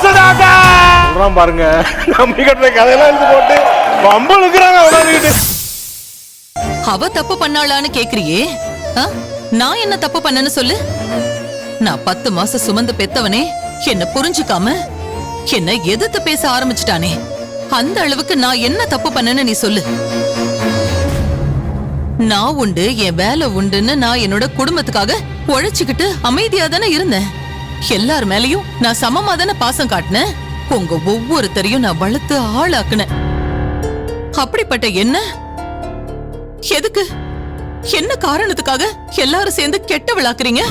சொல்றான் பாருங்க. நம்பி கட்டுற கதையெல்லாம் எடுத்து போட்டு பம்பளுக்குறாங்க அவனால. அவ தப்பு பண்ணாளான்னு கேக்குறியே? நான் என்ன தப்பு பண்ணேன்னு சொல்லு. நான் 10 மாசம் சுமந்து பெத்தவனே என்ன புரிஞ்சுக்காம என்ன எதிர்த்து பேச ஆரம்பிச்சுட்டானே, அந்த அளவுக்கு நான் என்ன தப்பு பண்ணேன்னு நீ சொல்லு. நான் உண்டு, என் வேலை உண்டுன்னு நான் என்னோட குடும்பத்துக்காக உழைச்சுக்கிட்டு அமைதியா தானே இருந்தேன். எல்லார் மேலயும் நான் சமமா தானே பாசம் காட்டினேன். உங்க ஒவ்வொருத்தரையும் நான் வளர்த்து ஆளாக்குனேன். அப்படிப்பட்ட என்ன எதுக்கு, என்ன காரணத்துக்காக எல்லாரும் சேர்ந்து கெட்ட விளாக்குறீங்க?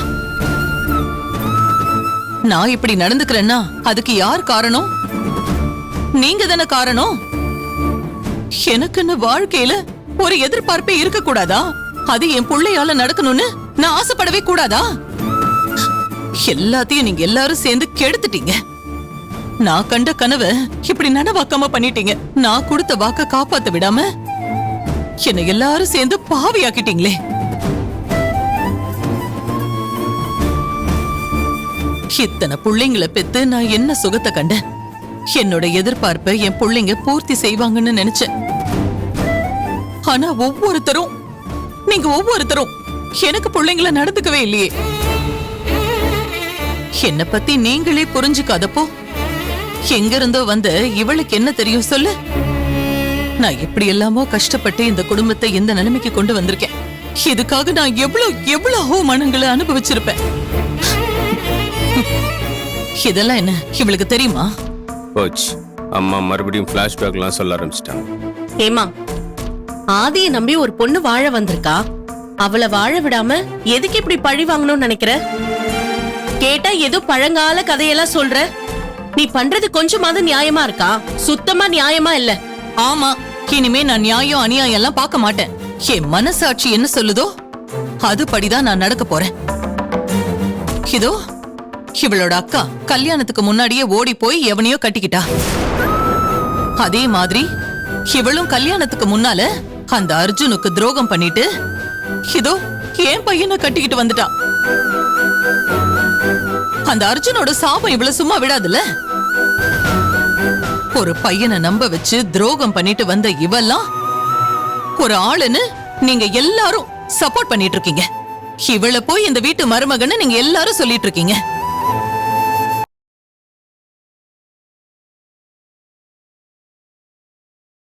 நான் இப்படி நடந்துக்கிறேன்னா அதுக்கு யார் காரணம்? நீங்க தானே காரணம். எனக்குன்னு வாழ்க்கையில ஒரு எதிர்பார்ப்பே இருக்க கூடாதா? அது என் பிள்ளையால நடக்கணும்னு நான் ஆசைப்படவே கூடாதா? எல்லாத்தையும் நீங்க எல்லாரும் சேர்ந்து கெடுத்துட்டீங்க. நான் கண்ட கனவை இப்படி நனவாக்காம பண்ணிட்டீங்க. நான் கொடுத்த வாக்க காப்பாத்த விடாம என்ன எல்லாரும் சேர்ந்து பாவியாக்கிட்டீங்களே. இத்தனை புள்ளைங்களை பெத்து நான் என்ன சுகத்தை கண்டேன். என்னோட எதிர்பார்ப்பை என் புள்ளைங்க பூர்த்தி செய்வாங்கன்னு நினைச்சேன். ஆனா நீங்க ஒவ்வொருத்தரும் எனக்கு புள்ளைங்கள நடந்துக்கவே இல்லையே. என்ன பத்தி நீங்களே புரிஞ்சுக்காதப்போ எங்க இருந்தோ வந்த இவளுக்கு என்ன தெரியும் சொல்லு? நான் எப்படி எல்லாமோ கஷ்டப்பட்டு இந்த குடும்பத்தை இந்த நிலைமைக்கு கொண்டு வந்திருக்கேன். இதுக்காக நான் எவ்வளவு அவமானங்களை அனுபவிச்சிருப்பேன். இதெல்லாம் என்ன இவளுக்கு தெரியுமா? அம்மா மறுபடியும் பிளாஷ்பேக்லாம் சொல்ல ஆரம்பிச்சிட்டாங்க. ஏமா, ஆதியை நம்பி ஒரு பொண்ணு வாழ வந்திருக்கா. அவளை வாழ விடாம எதுக்கு இப்படி பழி வாங்கணும்னு நினைக்கிற? கேட்டா ஏதோ பழங்கால கதையெல்லாம் சொல்ற. நீ பண்றது கொஞ்சமாவது நியாயமா இருக்கா? சுத்தமா நியாயமா இல்ல. ஆமா, இனிமே நான் நியாயம் அநியாயம் எல்லாம் பார்க்க மாட்டேன். என் மனசாட்சி என்ன சொல்லுதோ அதுபடிதான் நான் நடக்க போறேன். இதோ இவளோட அக்கா கல்யாணத்துக்கு முன்னாடியே ஓடி போய் எவனையோ கட்டிக்கிட்டா. அதே மாதிரி இவளும் கல்யாணத்துக்கு முன்னால அந்த அர்ஜுனுக்கு துரோகம் பண்ணிட்டு இதோ என் பையனை கட்டிக்கிட்டு வந்துட்டா. அந்த அர்ஜுனோட சாபம் இவள சும்மா விடாதுல்ல. ஒரு பையனை நம்ப வச்சு துரோகம் பண்ணிட்டு வந்த இவெல்லாம் ஒரு ஆளுன்னு நீங்க எல்லாரும் சப்போர்ட் பண்ணிட்டு இருக்கீங்க. இவளை போய் இந்த வீட்டு மருமகன்னு நீங்க எல்லாரும் சொல்லிட்டு இருக்கீங்க.